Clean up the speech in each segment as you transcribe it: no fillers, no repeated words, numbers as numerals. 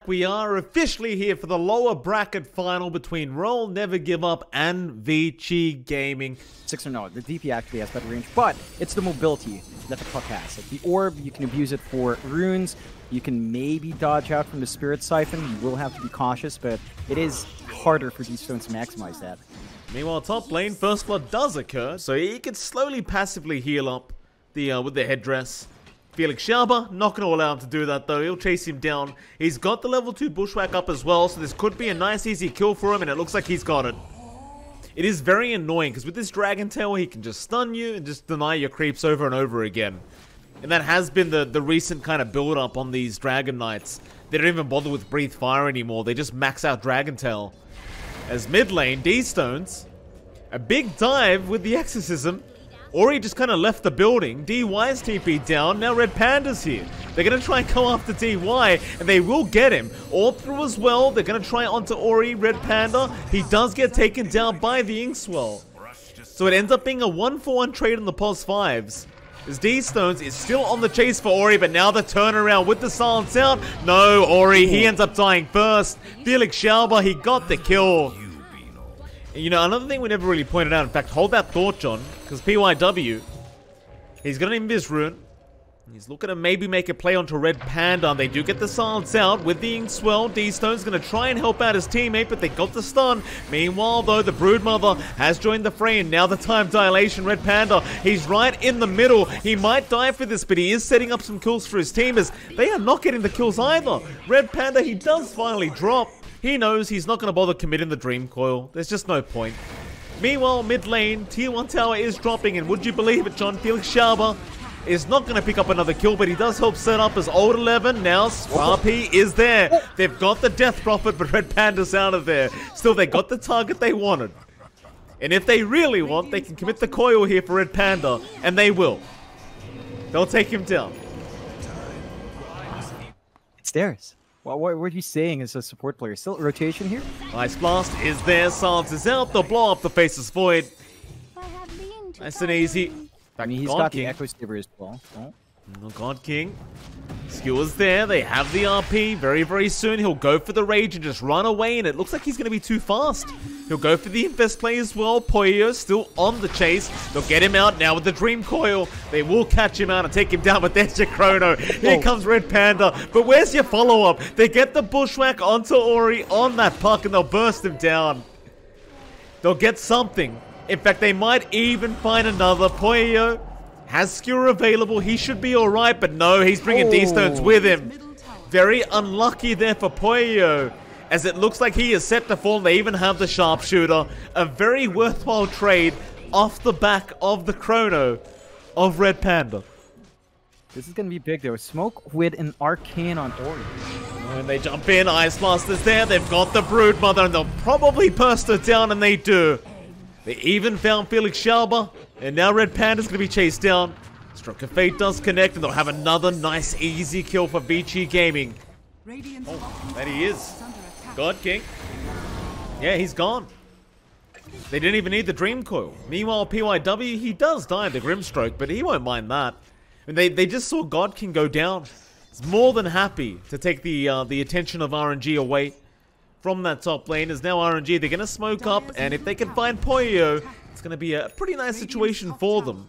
we are officially here for the lower bracket final between Roll, Never Give Up and VICI Gaming. 6 or no, the DP actually has better range, but it's the mobility that the puck has. Like the orb, you can abuse it for runes, you can maybe dodge out from the Spirit Siphon, you will have to be cautious, but it is harder for these stones to maximize that. Meanwhile, top lane, First Blood does occur, so he can slowly passively heal up with the headdress. Felix Schauber, not going to allow him to do that though, he'll chase him down. He's got the level 2 Bushwhack up as well, so this could be a nice easy kill for him, and it looks like he's got it. It is very annoying, because with this Dragon Tail, he can just stun you and just deny your creeps over and over again. And that has been the recent kind of build-up on these Dragon Knights. They don't even bother with Breathe Fire anymore, they just max out Dragon Tail. As mid lane, D-Stones, a big dive with the Exorcism. Ori just kind of left the building. DY's TP down. Now Red Panda's here. They're going to try and go after DY, and they will get him. All through as well. They're going to try onto Ori, Red Panda. He does get taken down by the Inkswell. So it ends up being a 1-for-1 trade on the pos 5s. As D-Stones is still on the chase for Ori, but now the turnaround with the silence out. No, Ori, he ends up dying first. Felix Schauber, he got the kill. You know, another thing we never really pointed out, in fact, hold that thought, John, because PYW, he's going to Invis Rune. He's looking to maybe make a play onto Red Panda, and they do get the silence out with the Inkswell. D-Stone's going to try and help out his teammate, but they got the stun. Meanwhile, though, the Broodmother has joined the fray, and now the time dilation. Red Panda, he's right in the middle. He might die for this, but he is setting up some kills for his team, as they are not getting the kills either. Red Panda, he does finally drop. He knows he's not going to bother committing the Dream Coil. There's just no point. Meanwhile, mid lane, tier 1 tower is dropping, and would you believe it, John? Felix Schauber is not going to pick up another kill, but he does help set up as Old 11. Now, RP is there. They've got the Death Prophet, but Red Panda's out of there. Still, they got the target they wanted. And if they really want, they can commit the coil here for Red Panda, and they will. They'll take him down. It's theirs. What are you saying as a support player? Still rotation here? Ice Blast is there, silence is out, they'll blow up the Faceless Void. Nice and easy. I mean, he's got the Echo Saber as well. Oh. God King. Skewer's there, they have the RP. Very, very soon he'll go for the Rage and just run away, and it looks like he's going to be too fast. He'll go for the Infest play as well. Poyo still on the chase. They'll get him out now with the Dream Coil. They will catch him out and take him down, but there's your Chrono. Here comes Red Panda. But where's your follow-up? They get the Bushwhack onto Ori on that puck, and they'll burst him down. They'll get something. In fact, they might even find another. Poyo has Skewer available. He should be alright, but no, he's bringing D-Stones with him. Very unlucky there for Poyo, as it looks like he is set to fall. They even have the Sharpshooter. A very worthwhile trade off the back of the Chrono of Red Panda. This is going to be big though. Smoke with an Arcane on Ori. And they jump in. Ice Master's there. They've got the Broodmother, and they'll probably burst her down, and they do. They even found Felix Schauber, and now Red Panda's going to be chased down. Stroke of Fate does connect, and they'll have another nice, easy kill for VICI Gaming. Oh, that he is. God King. Yeah, he's gone. They didn't even need the Dream Coil. Meanwhile, PYW, he does die in the Grimstroke, but he won't mind that. And they just saw God King go down. He's more than happy to take the attention of RNG away from that top lane. As now RNG, they're going to smoke up, and if they can find Poyo, it's going to be a pretty nice situation for them.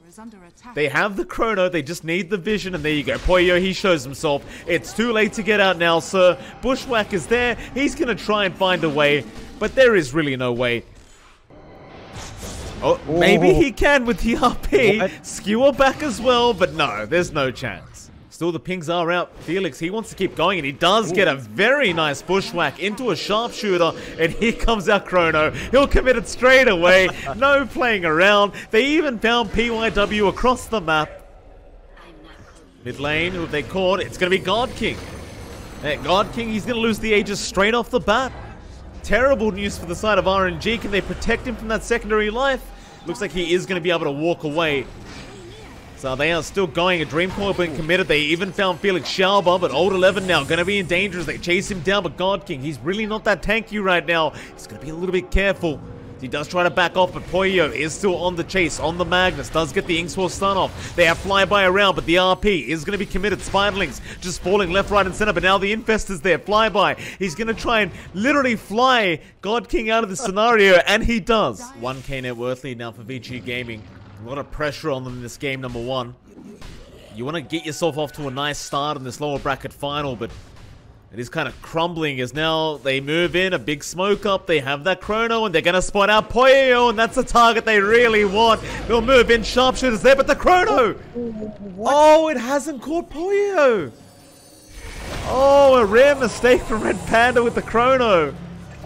They have the Chrono, they just need the vision, and there you go. Poyo, he shows himself. It's too late to get out now, sir. Bushwhack is there. He's going to try and find a way, but there is really no way. Oh, maybe he can with the RP. What? Skewer back as well, but no, there's no chance. Still, the pings are out. Felix, he wants to keep going, and he does get a very nice Bushwhack into a Sharpshooter, and here comes our Chrono. He'll commit it straight away. No playing around. They even found PYW across the map. Mid lane, who have they caught? It's going to be God King. God King, he's going to lose the Aegis straight off the bat. Terrible news for the side of RNG. Can they protect him from that secondary life? Looks like he is going to be able to walk away. So they are still going. A Dream Coil being committed. They even found Felix Schauber, but Old 11 now going to be in danger as they chase him down. But God King, he's really not that tanky right now. He's going to be a little bit careful. He does try to back off, but Poyo is still on the chase, on the Magnus. Does get the Inkswell stun off. They have flyby around, but the RP is going to be committed. Spiderlings just falling left, right, and center, but now the Infest is there. Flyby. He's going to try and literally fly God King out of the scenario, and he does. 1k net worth lead now for VICI Gaming. A lot of pressure on them in this game, number one. You want to get yourself off to a nice start in this lower bracket final, but it is kind of crumbling as now they move in, a big smoke up, they have that chrono, and they're going to spot out Poyo, and that's the target they really want. They'll move in, sharpshooters there, but the chrono! What? Oh, it hasn't caught Poyo! Oh, a rare mistake from Red Panda with the chrono.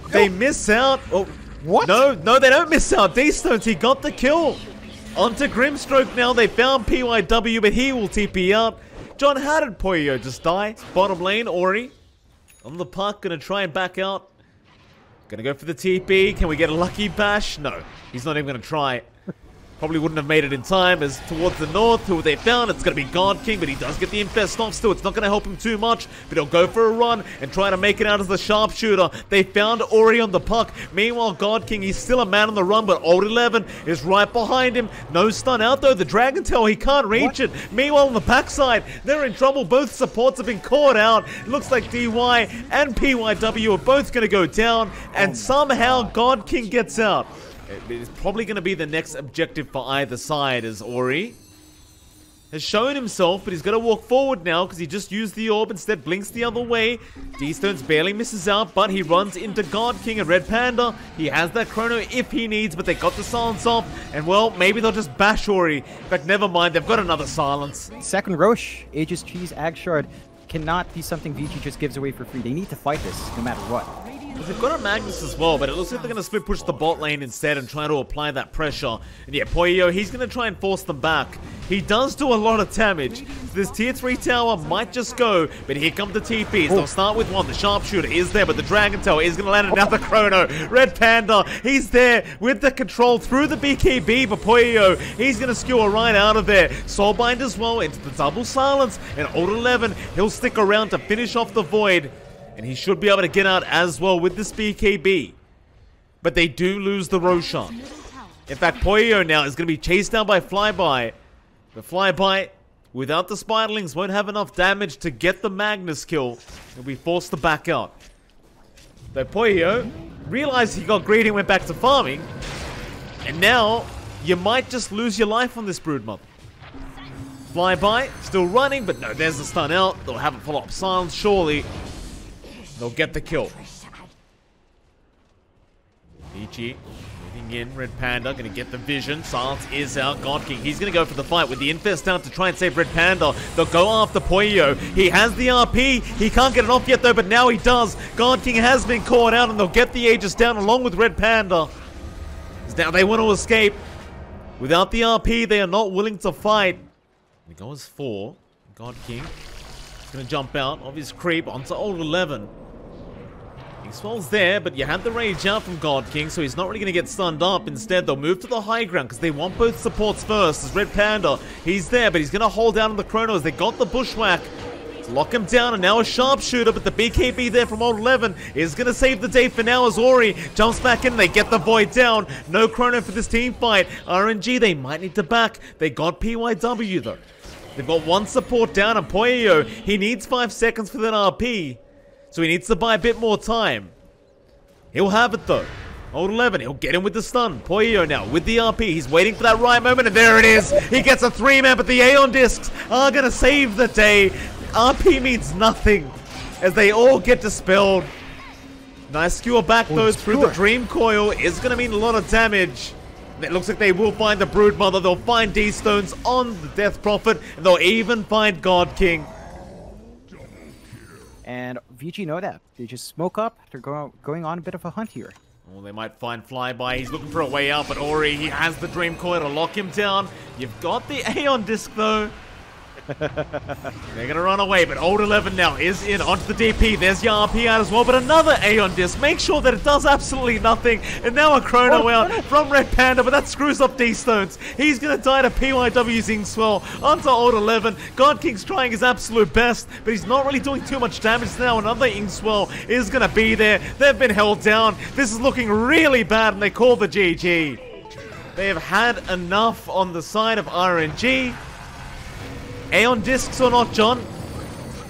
They miss out. Oh, what? No, they don't miss out. D-Stones, he got the kill. Onto Grimstroke now, they found PYW, but he will TP out. John, how did Poyo just die? Bottom lane, Ori. On the puck, gonna try and back out. Gonna go for the TP. Can we get a lucky bash? No, he's not even gonna try. Probably wouldn't have made it in time, as towards the north, who they found, it's going to be God King, but he does get the Infest off still. It's not going to help him too much, but he'll go for a run and try to make it out as the sharpshooter. They found Ori on the puck. Meanwhile, God King, he's still a man on the run, but Old 11 is right behind him. No stun out, though. The Dragon Tail, he can't reach it. Meanwhile, on the backside, they're in trouble. Both supports have been caught out. It looks like DY and PYW are both going to go down, and somehow God King gets out. It is probably going to be the next objective for either side, as Ori has shown himself, but he's going to walk forward now because he just used the orb, instead blinks the other way. D-Stones barely misses out, but he runs into God King and Red Panda. He has that chrono if he needs, but they got the silence off, and well, maybe they'll just bash Ori. In fact, never mind, they've got another silence. Second Roche, Aegis Cheese, Agshard cannot be something VICI just gives away for free. They need to fight this no matter what. They've got a Magnus as well, but it looks like they're going to split push the bot lane instead and try to apply that pressure. And yeah, Poyo, he's going to try and force them back. He does do a lot of damage. So this tier 3 tower might just go, but here come the TPs. They'll start with one. The sharpshooter is there, but the Dragon Tail is going to land another chrono. Red Panda, he's there with the control through the BKB, but Poyo, he's going to skewer right out of there. Soulbind as well into the double silence, and Old 11, he'll stick around to finish off the Void. And he should be able to get out as well with this BKB. But they do lose the Roshan. In fact, Poyo now is going to be chased down by Flyby. The Flyby, without the Spiderlings, won't have enough damage to get the Magnus kill. He'll be forced to back out. Though Poyo realized he got greedy and went back to farming. And now, you might just lose your life on this Broodmother. Flyby, still running, but no, there's the stun out. They'll have a follow-up silence, surely. They'll get the kill. VICI moving in. Red Panda going to get the vision. Silence is out. God King, he's going to go for the fight with the Infest out to try and save Red Panda. They'll go after Poyo. He has the RP. He can't get it off yet though, but now he does. God King has been caught out and they'll get the Aegis down along with Red Panda. Now they want to escape. Without the RP, they are not willing to fight. They go as 4. God King is going to jump out of his creep onto Old 11. Swell's there, but you had the rage out from God King, so he's not really going to get stunned up. Instead, they'll move to the high ground because they want both supports first. As Red Panda, he's there, but he's going to hold down on the chronos. They got the bushwhack to lock him down, and now a sharpshooter, but the BKB there from Old 11 is going to save the day for now as Ori jumps back in. They get the Void down. No chrono for this team fight. RNG, they might need to back. They got PYW, though. They've got one support down, and Poyo, he needs 5 seconds for that RP. So he needs to buy a bit more time. He'll have it though. Old 11, he'll get him with the stun. Poyo now with the RP. He's waiting for that right moment, and there it is. He gets a 3-man, but the Aeon Discs are going to save the day. RP means nothing as they all get dispelled. Nice skewer back though through the Dream Coil is going to mean a lot of damage. It looks like they will find the Broodmother. They'll find D-Stones on the Death Prophet, and they'll even find God King. And VICI know that. They just smoke up. They're going on a bit of a hunt here. Well, they might find Flyby. He's looking for a way out, but Ori, he has the Dream Coil to lock him down. You've got the Aeon Disc, though. They're going to run away, but Old 11 now is in onto the DP. There's the RP out as well, but another Aeon Disc. Make sure that it does absolutely nothing. And now a Chrono out from Red Panda, but that screws up D-Stones. He's going to die to PYW's Inkswell onto Old 11. God King's trying his absolute best, but he's not really doing too much damage now. Another Inkswell is going to be there. They've been held down. This is looking really bad, and they call the GG. They have had enough on the side of RNG. Aeon Discs or not, John,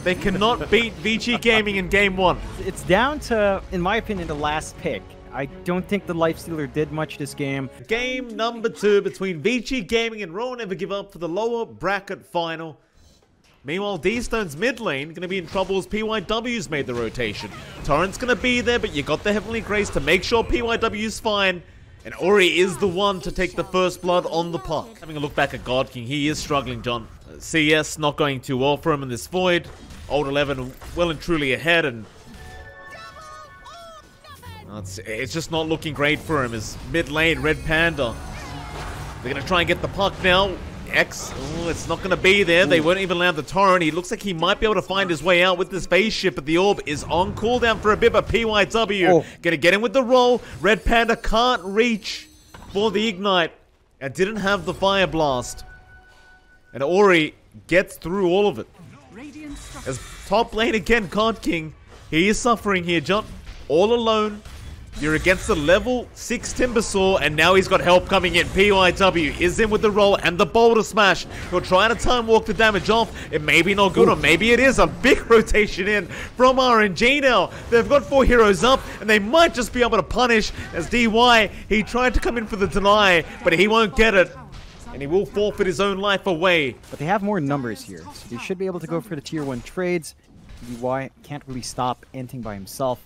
they cannot beat VICI Gaming in Game 1. It's down to, in my opinion, the last pick. I don't think the Lifestealer did much this game. Game number 2 between VICI Gaming and Roll Never Give Up for the lower bracket final. Meanwhile, D-Stone's mid lane going to be in trouble as PYW's made the rotation. Torrent's going to be there, but you got the Heavenly Grace to make sure PYW's fine. And Ori is the one to take the first blood on the puck. Having a look back at God King, he is struggling, John. CS not going too well for him in this void. Old 11 well and truly ahead, and it's just not looking great for him. His mid lane, Red Panda. They're going to try and get the puck now. X, oh, it's not going to be there. They won't even land the torrent. He looks like he might be able to find his way out with this phase shift, but the orb is on cooldown for a bit, but PYW going to get him with the roll. Red Panda can't reach for the ignite and didn't have the fire blast. And Ori gets through all of it. As top lane again, God King, he is suffering here, John. All alone. You're against the level 6 Timbersaw, and now he's got help coming in. PYW is in with the roll and the boulder smash. He'll try to time walk the damage off. It may be not good, or maybe it is. A big rotation in from RNG now. They've got 4 heroes up, and they might just be able to punish as DY. He tried to come in for the deny, but he won't get it. And he will forfeit his own life away. But they have more numbers here, so they should be able to go for the tier 1 trades. DY can't really stop anything by himself.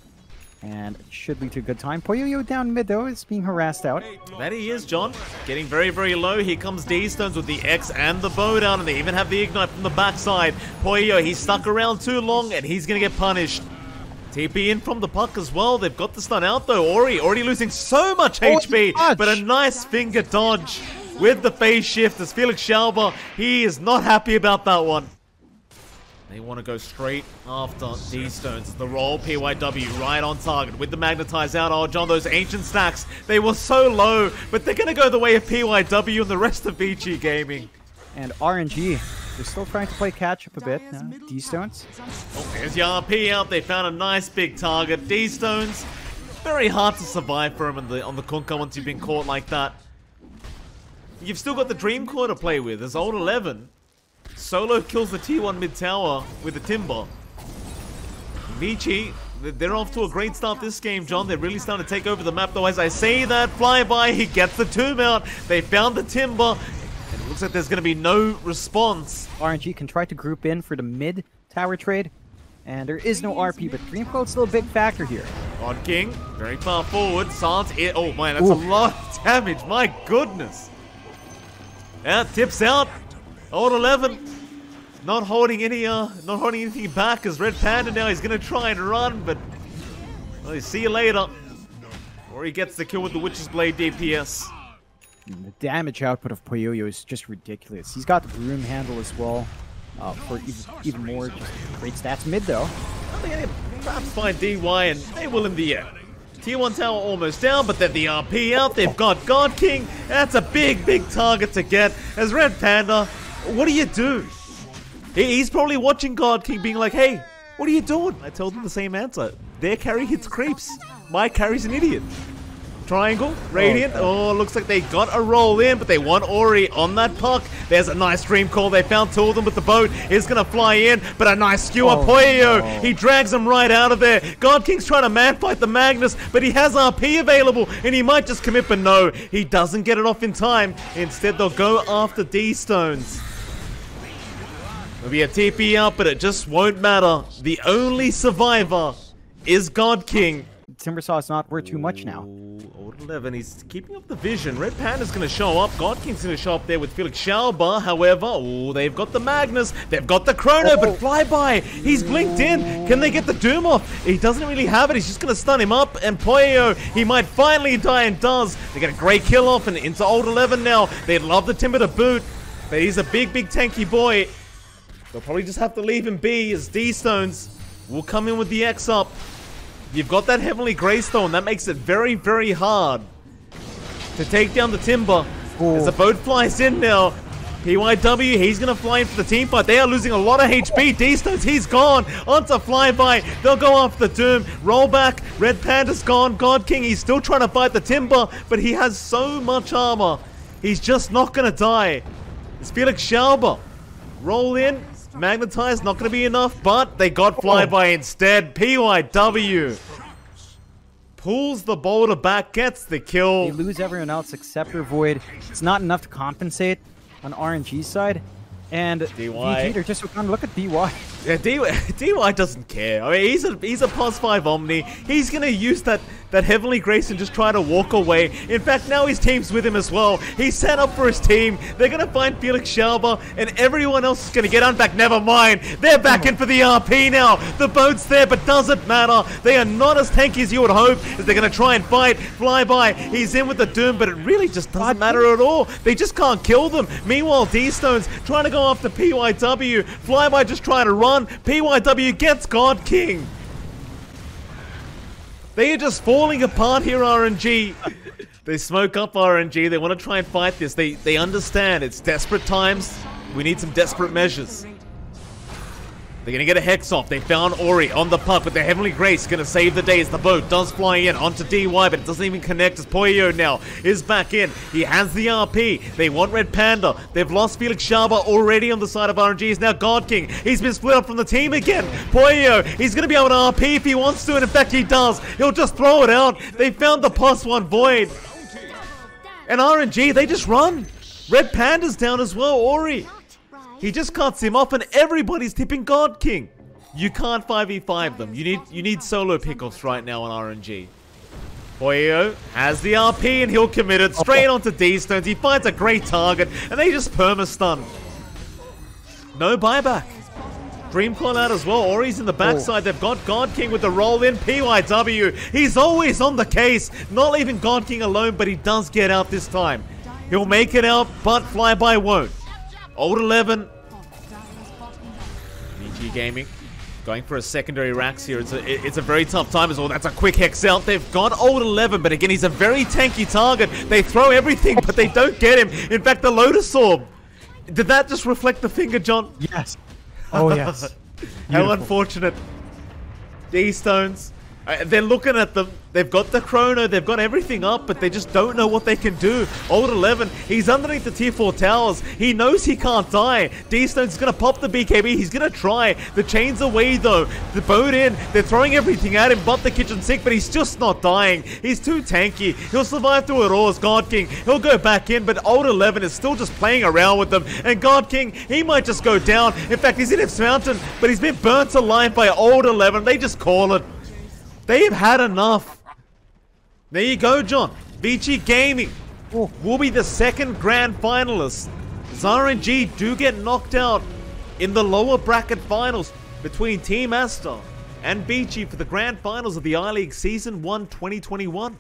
And it should lead to a good time. Poyoyo down mid, though, is being harassed out. That he is, John. Getting very, very low. Here comes D-Stones with the X and the bow down, and they even have the ignite from the backside. Poyoyo, he's stuck around too long, and he's going to get punished. TP in from the puck as well. They've got the stun out, though. Ori already losing so much HP, but a nice finger dodge with the phase shift as Felix Schauber, he is not happy about that one. They want to go straight after D-Stones. The roll, PYW right on target with the magnetize out. Oh, John, those ancient stacks, they were so low, but they're going to go the way of PYW and the rest of VICI Gaming. And RNG, they're still trying to play catch-up a bit. D-Stones. Oh, there's the RP out. They found a nice big target. D-Stones, very hard to survive for him on the Kunkka once you've been caught like that. You've still got the Dream Core to play with. There's Old 11. Solo kills the T1 mid tower with the Timber. VICI, they're off to a great start this game, John. They're really starting to take over the map, though. As I say that, flyby, he gets the tomb out. They found the Timber, and it looks like there's going to be no response. RNG can try to group in for the mid tower trade, and there is no RP, but Dream Code's still a big factor here. God King, very far forward. Sans, oh man, that's a lot of damage. My goodness. Yeah, tips out. Old 11, not holding anything back as Red Panda now. He's going to try and run, but well, see you later. Or he gets the kill with the Witch's Blade DPS. The damage output of Poyoyo is just ridiculous. He's got the broom handle as well for even more just great stats. Mid, though. I think they perhaps find DY, and they will in the end. Tier 1 tower almost down, but then the RP out. They've got God King. That's a big, big target to get as Red Panda. What do you do? He's probably watching God King being like, hey, what are you doing? I told him the same answer. Their carry hits creeps. My carry's an idiot. Triangle, Radiant. Oh, looks like they got a roll in, but they want Ori on that puck. There's a nice dream call. They found 2 of them, but the boat is going to fly in. But a nice skewer. Poyo, he drags him right out of there. God King's trying to man fight the Magnus, but he has RP available, and he might just commit, but no, he doesn't get it off in time. Instead, they'll go after D-Stones. There'll be a TP out, but it just won't matter. The only survivor is God King. Timbersaw is not worth too much now. Old 11, he's keeping up the vision. Red Panda's going to show up. God King's going to show up there with Felix Schauber. However, they've got the Magnus. They've got the Chrono, but Flyby, he's blinked in. Can they get the Doom off? He doesn't really have it. He's just going to stun him up. And Poyo, he might finally die, and does. They get a great kill off and into Old 11 now. They'd love the Timber to boot, but he's a big, big tanky boy. They'll probably just have to leave him be as D-Stones will come in with the X up. You've got that Heavenly Greystone. That makes it very, very hard to take down the Timber. As the boat flies in now. PYW, he's going to fly in for the team fight. They are losing a lot of HP. D-Stones, he's gone. Onto Flyby. They'll go after the Doom. Roll back. Red Panda's gone. God King, he's still trying to fight the Timber, but he has so much armor. He's just not going to die. It's Felix Schauber. Roll in. Magnetize, not going to be enough, but they got Flyby instead. PYW pulls the boulder back, gets the kill. They lose everyone else except for Void. It's not enough to compensate on RNG's side. And VG, they're just going to look at DY. Yeah, DY doesn't care. I mean, he's a +5 Omni. He's going to use that Heavenly Grace and just try to walk away. In fact, now his team's with him as well. He's set up for his team. They're going to find Felix Schauber, and everyone else is going to get on back. Never mind. They're back in for the RP now. The boat's there, but doesn't matter. They are not as tanky as you would hope, as they're going to try and fight. Flyby, he's in with the Doom, but it really just doesn't matter at all. They just can't kill them. Meanwhile, D-Stones trying to go after PYW. Flyby just trying to run. PYW gets God King. They are just falling apart here, RNG. They smoke up RNG. They want to try and fight this. They understand it's desperate times. We need some desperate measures. They're going to get a Hex off. They found Ori on the puck with the Heavenly Grace. Going to save the day as the boat does fly in onto DY, but it doesn't even connect as Poyo now is back in. He has the RP. They want Red Panda. They've lost Felix Schauber already on the side of RNG. He's now God King. He's been split up from the team again. Poyo, he's going to be able to RP if he wants to, and in fact he does. He'll just throw it out. They found the +1 Void. And RNG, they just run. Red Panda's down as well. Ori. He just cuts him off and everybody's tipping God King. You can't 5v5 them. You need solo pickoffs right now on RNG. Poyo has the RP and he'll commit it straight onto D-Stones. He finds a great target and they just perma-stun. No buyback. Dream call out as well. Ori's in the backside. They've got God King with the roll in. PYW. He's always on the case. Not leaving God King alone, but he does get out this time. He'll make it out, but Flyby won't. Old 11. VICI Gaming going for a secondary Rax here. It's a very tough time as well. That's a quick Hex out. They've got Old 11, but again, he's a very tanky target. They throw everything, but they don't get him. In fact, the Lotus Orb. Did that just reflect the finger, John? Yes. Oh, yes. How unfortunate. D-Stones. They're looking at them. They've got the chrono. They've got everything up, but they just don't know what they can do. Old 11, he's underneath the tier 4 towers. He knows he can't die. D-Stone's going to pop the BKB. He's going to try. The chain's away, though. The boat in. They're throwing everything at him, but the kitchen sink, but he's just not dying. He's too tanky. He'll survive through it all as God King. He'll go back in, but Old 11 is still just playing around with them. And God King, he might just go down. In fact, he's in his fountain, but he's been burnt alive by Old 11. They just call it. They've had enough. There you go, John. VICI Gaming will be the second grand finalist. RNG do get knocked out in the lower bracket finals between Team Asta and VICI for the grand finals of the I-League Season 1 2021.